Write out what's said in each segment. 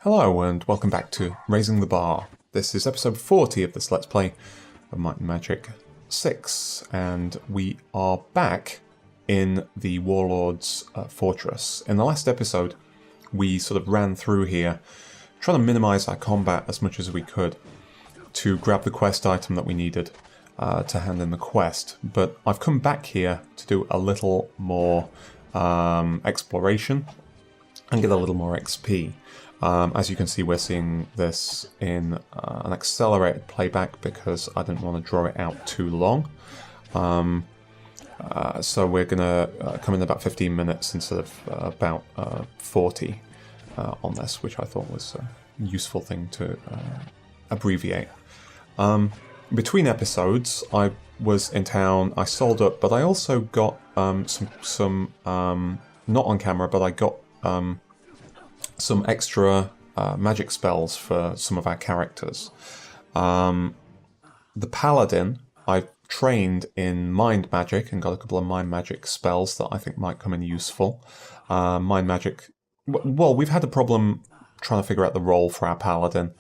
Hello and welcome back to Raising the Bar. This is episode 40 of this Let's Play of Might and Magic 6, and we are back in the Warlord's fortress. In the last episode, we sort of ran through here, trying to minimise our combat as much as we could to grab the quest item that we needed to hand in the quest. But I've come back here to do a little more exploration and get a little more XP. As you can see, we're seeing this in an accelerated playback because I didn't want to draw it out too long. So we're going to come in about 15 minutes instead of about 40 on this, which I thought was a useful thing to abbreviate. Between episodes, I was in town, I sold up, but I also got some not on camera, but I got some extra magic spells for some of our characters. The Paladin, I've trained in mind magic and got a couple of mind magic spells that I think might come in useful. Mind magic, well, we've had a problem trying to figure out the role for our Paladin.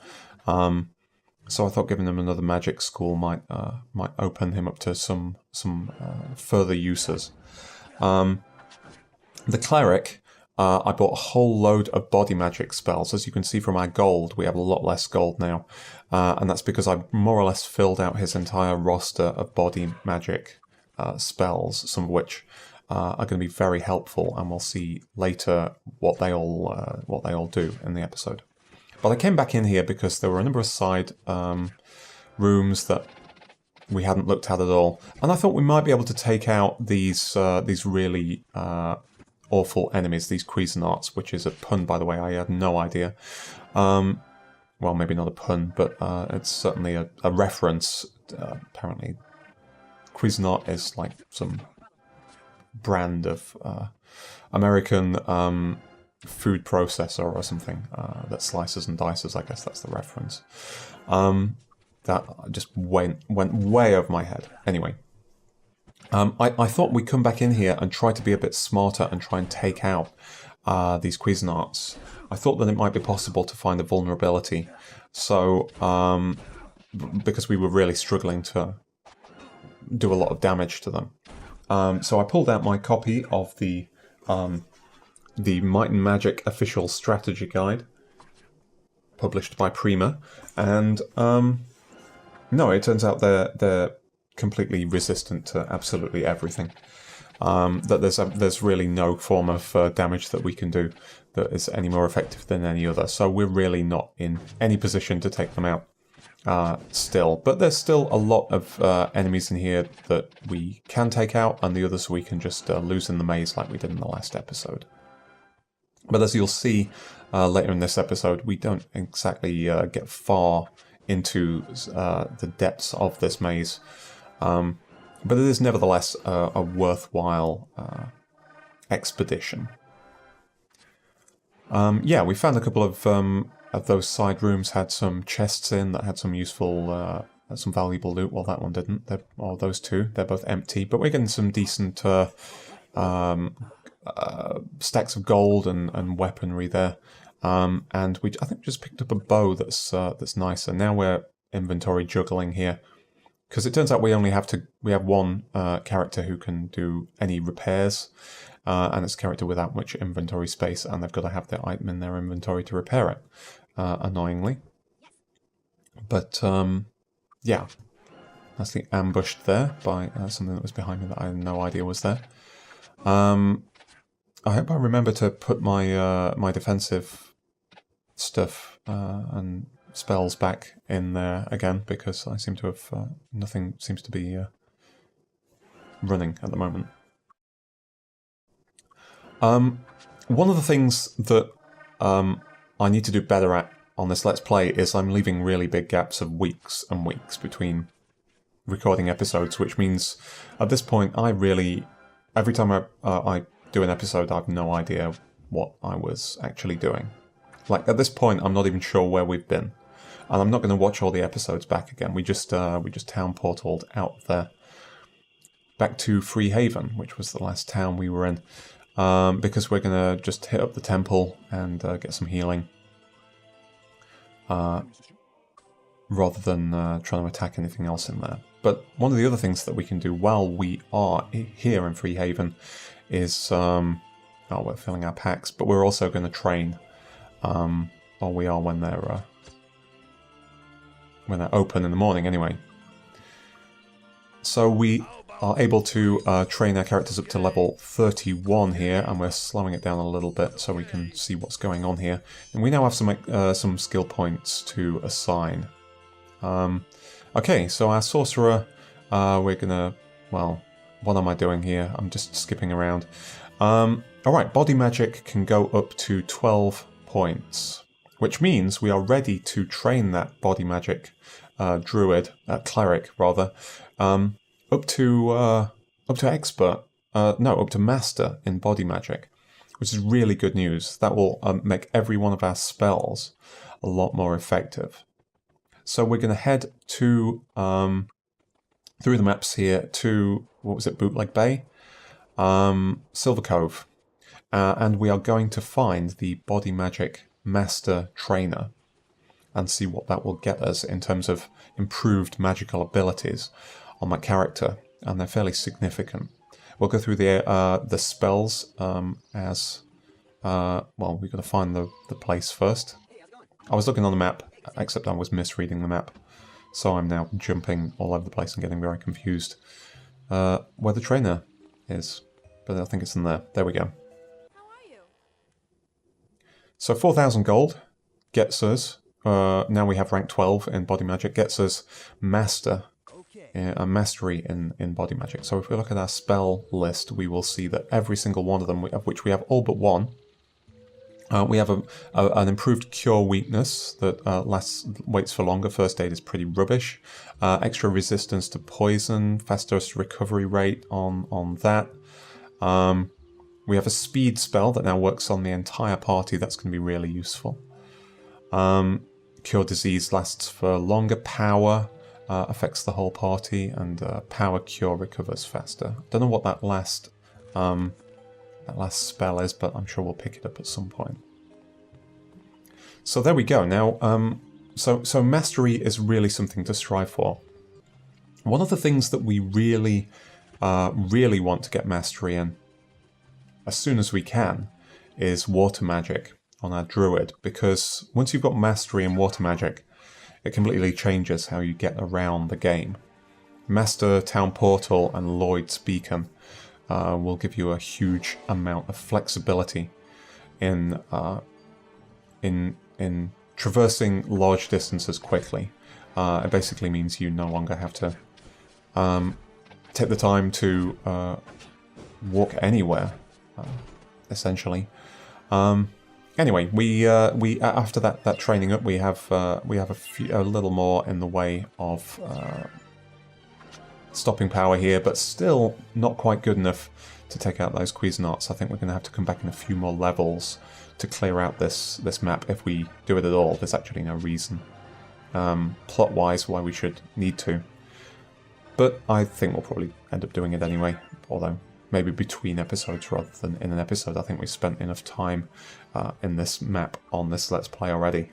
So I thought giving him another magic school might open him up to some further uses. The Cleric, I bought a whole load of body magic spells. As you can see from our gold, we have a lot less gold now. And that's because I more or less filled out his entire roster of body magic spells, some of which are going to be very helpful, and we'll see later what they all do in the episode. But I came back in here because there were a number of side rooms that we hadn't looked at all, and I thought we might be able to take out these really awful enemies, these Cuisinarts, which is a pun, by the way. I had no idea. Well, maybe not a pun, but it's certainly a reference. Apparently, Cuisinart is like some brand of American food processor or something that slices and dices. I guess that's the reference. That just went way over my head. Anyway. I thought we'd come back in here and try to be a bit smarter and try and take out these Cuisinarts. I thought that it might be possible to find a vulnerability. So, because we were really struggling to do a lot of damage to them. So I pulled out my copy of the Might and Magic Official Strategy Guide, published by Prima, and no, it turns out they're completely resistant to absolutely everything. That there's really no form of damage that we can do that is any more effective than any other. So we're really not in any position to take them out still. But there's still a lot of enemies in here that we can take out, and the others we can just lose in the maze like we did in the last episode. But as you'll see later in this episode, we don't exactly get far into the depths of this maze. But it is nevertheless a worthwhile expedition. Yeah, we found a couple of those side rooms had some chests in that had some useful, some valuable loot. Well, that one didn't. Or those two, they're both empty. But we're getting some decent stacks of gold and weaponry there. And I think just picked up a bow that's nice. And now we're inventory juggling here. Because it turns out we have one character who can do any repairs, and it's a character without much inventory space, and they've got to have their item in their inventory to repair it, annoyingly. But, yeah, that's the ambushed there by something that was behind me that I had no idea was there. I hope I remember to put my my defensive stuff and spells back in there again, because I seem to have nothing seems to be running at the moment. One of the things that I need to do better at on this Let's Play is I'm leaving really big gaps of weeks and weeks between recording episodes, which means at this point every time I do an episode, I have no idea what I was actually doing. Like, at this point, I'm not even sure where we've been. And I'm not going to watch all the episodes back again. We just town portaled out there. Back to Free Haven, which was the last town we were in. Because we're going to just hit up the temple and get some healing. rather than trying to attack anything else in there. But one of the other things that we can do while we are here in Freehaven is, we're filling our packs, but we're also going to train while we are when they're open in the morning anyway. So we are able to train our characters up to level 31 here, and we're slowing it down a little bit so we can see what's going on here. And we now have some skill points to assign. Okay, so our sorcerer, we're gonna, well, what am I doing here? I'm just skipping around. Alright, body magic can go up to 12 points, which means we are ready to train that body magic cleric rather, up to expert, up to master in body magic, which is really good news. That will make every one of our spells a lot more effective. So we're going to head to through the maps here to, what was it, Bootleg Bay, Silver Cove, and we are going to find the body magic master trainer and see what that will get us in terms of improved magical abilities on that character, and they're fairly significant. We'll go through the spells as well. We've got to find the place first. I was looking on the map, except I was misreading the map, so I'm now jumping all over the place and getting very confused where the trainer is. But I think it's in there. There we go. How are you? So 4,000 gold gets us, now we have rank 12 in body magic, gets us master, a mastery in body magic. So if we look at our spell list, we will see that every single one of them, of which we have all but one, we have an improved cure weakness that waits for longer. First aid is pretty rubbish. Extra resistance to poison, faster recovery rate on that. We have a speed spell that now works on the entire party. That's going to be really useful. Cure disease lasts for longer. Power affects the whole party, and power cure recovers faster. Don't know what that last spell is, but I'm sure we'll pick it up at some point. So there we go. Now, so mastery is really something to strive for. One of the things that we really want to get mastery in as soon as we can is water magic on our druid, because once you've got mastery in water magic, it completely changes how you get around the game. Master Town Portal and Lloyd's Beacon will give you a huge amount of flexibility in traversing large distances quickly. It basically means you no longer have to take the time to walk anywhere, essentially. Anyway, we after that training up, we have a little more in the way of stopping power here, but still not quite good enough to take out those Cuisinarts. I think we're going to have to come back in a few more levels to clear out this map if we do it at all. There's actually no reason, plot-wise, why we should need to. But I think we'll probably end up doing it anyway, although maybe between episodes rather than in an episode. I think we've spent enough time in this map on this Let's Play already.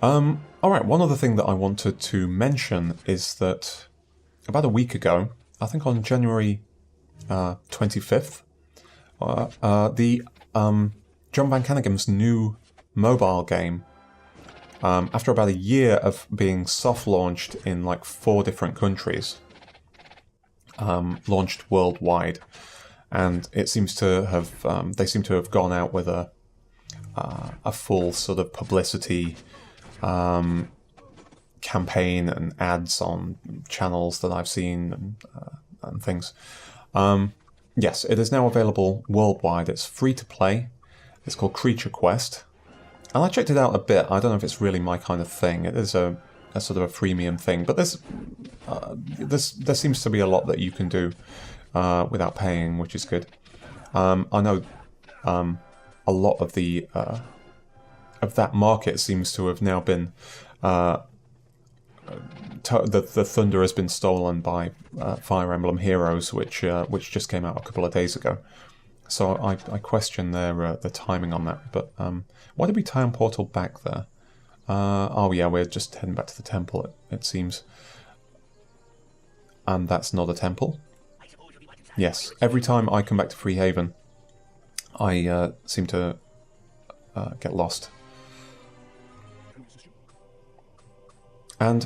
Alright, one other thing that I wanted to mention is that about a week ago, I think on January 25th, the John Van Cannigam's new mobile game, after about a year of being soft-launched in like 4 different countries, launched worldwide, and it seems to have they seem to have gone out with a full sort of publicity campaign and ads on channels that I've seen and things. Yes, it is now available worldwide. It's free to play. It's called Creature Quest, and I checked it out a bit. I don't know if it's really my kind of thing. It is a sort of a freemium thing, but there seems to be a lot that you can do without paying, which is good. I know a lot of that market seems to have now been the thunder has been stolen by Fire Emblem Heroes, which just came out a couple of days ago. So I question the timing on that. But why did we time portal back there? Oh yeah, we're just heading back to the temple, it seems. And that's not a temple? Yes, every time I come back to Freehaven, I seem to get lost. And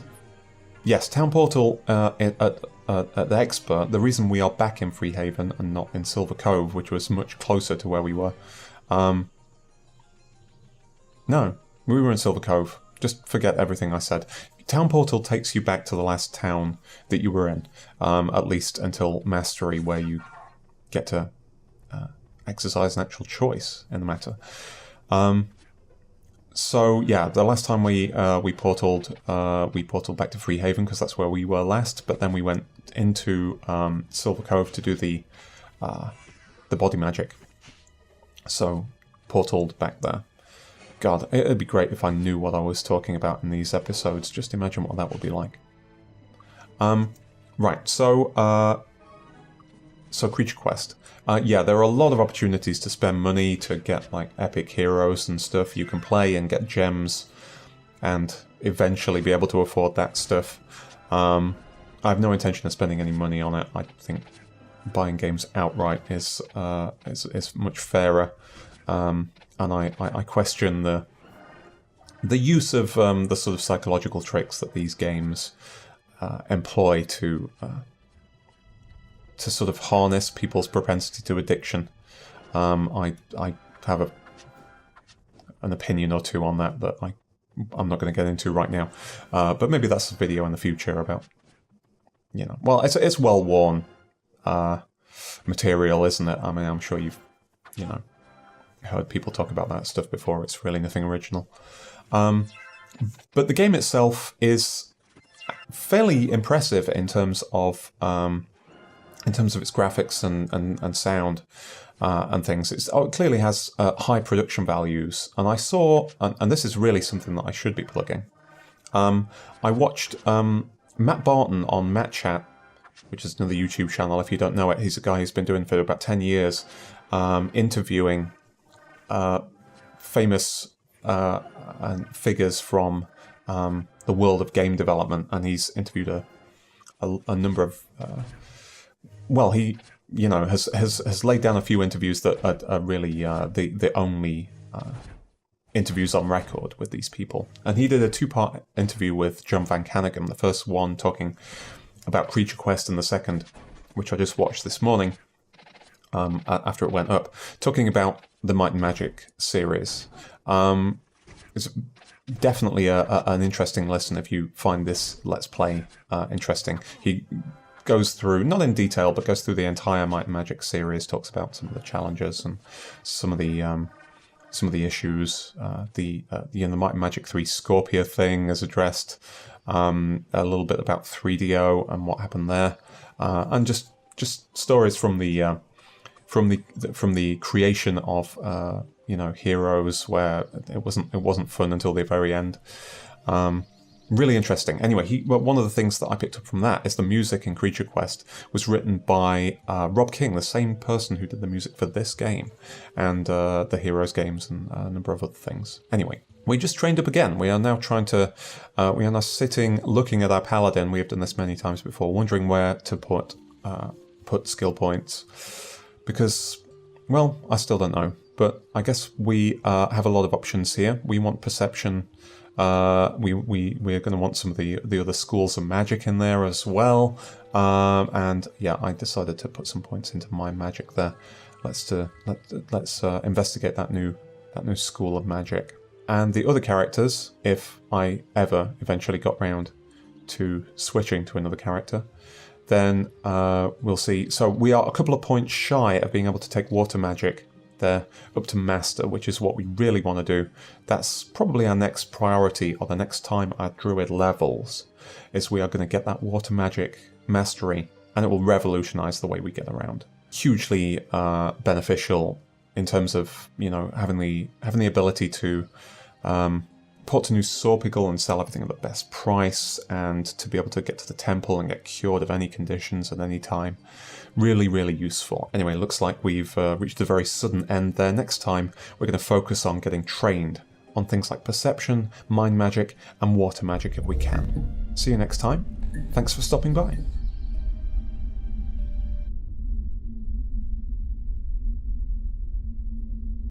yes, Town Portal at the Expert, the reason we are back in Freehaven and not in Silver Cove, which was much closer to where we were. No, we were in Silver Cove. Just forget everything I said. Town Portal takes you back to the last town that you were in, at least until Mastery, where you get to exercise an actual choice in the matter. So yeah, the last time we portaled back to Freehaven because that's where we were last. But then we went into Silver Cove to do the body magic. So portaled back there. God, it'd be great if I knew what I was talking about in these episodes. Just imagine what that would be like. Right, so Creature Quest. Yeah, there are a lot of opportunities to spend money to get like epic heroes and stuff you can play and get gems and eventually be able to afford that stuff. I have no intention of spending any money on it. I think buying games outright is much fairer. And I question the use of the sort of psychological tricks that these games employ to sort of harness people's propensity to addiction. I have an opinion or two on that I'm not going to get into right now. But maybe that's a video in the future about, well, it's well-worn material, isn't it? I mean, I'm sure you've, heard people talk about that stuff before. It's really nothing original. But the game itself is fairly impressive in terms of its graphics and sound and things. It clearly has high production values. And I saw, and this is really something that I should be plugging. I watched Matt Barton on Matt Chat, which is another YouTube channel. If you don't know it, he's a guy who's been doing it for about 10 years, interviewing famous figures from the world of game development, and he's interviewed a number of he has laid down a few interviews that are really the only interviews on record with these people. And he did a 2-part interview with John Van Caneghem, the first one talking about Creature Quest and the second, which I just watched this morning after it went up, talking about the Might and Magic series. It's definitely an interesting listen if you find this Let's Play interesting. He goes through, not in detail, but goes through the entire Might and Magic series, talks about some of the challenges and some of the issues. The Might and Magic 3 Scorpio thing is addressed, a little bit about 3DO and what happened there, and just stories from the creation of heroes, where it wasn't fun until the very end. Really interesting. Anyway, one of the things that I picked up from that is the music in Creature Quest was written by Rob King, the same person who did the music for this game and the Heroes games and a number of other things. Anyway, we just trained up again. We are now we are now sitting, looking at our paladin. We have done this many times before, wondering where to put skill points. Because, well, I still don't know. But I guess we have a lot of options here. We want perception. We're going to want some of the other schools of magic in there as well. And yeah, I decided to put some points into my magic there. Let's investigate that new school of magic. And the other characters, if I ever eventually got round to switching to another character, then we'll see. So we are a couple of points shy of being able to take water magic there up to Master, which is what we really want to do. That's probably our next priority, or the next time our Druid levels, is we are going to get that water magic mastery, and it will revolutionize the way we get around. Hugely beneficial in terms of having the ability to Portanu Sorpigal and sell everything at the best price, and to be able to get to the temple and get cured of any conditions at any time. Really, really useful. Anyway, looks like we've reached a very sudden end there. Next time, we're going to focus on getting trained on things like perception, mind magic, and water magic if we can. See you next time. Thanks for stopping by.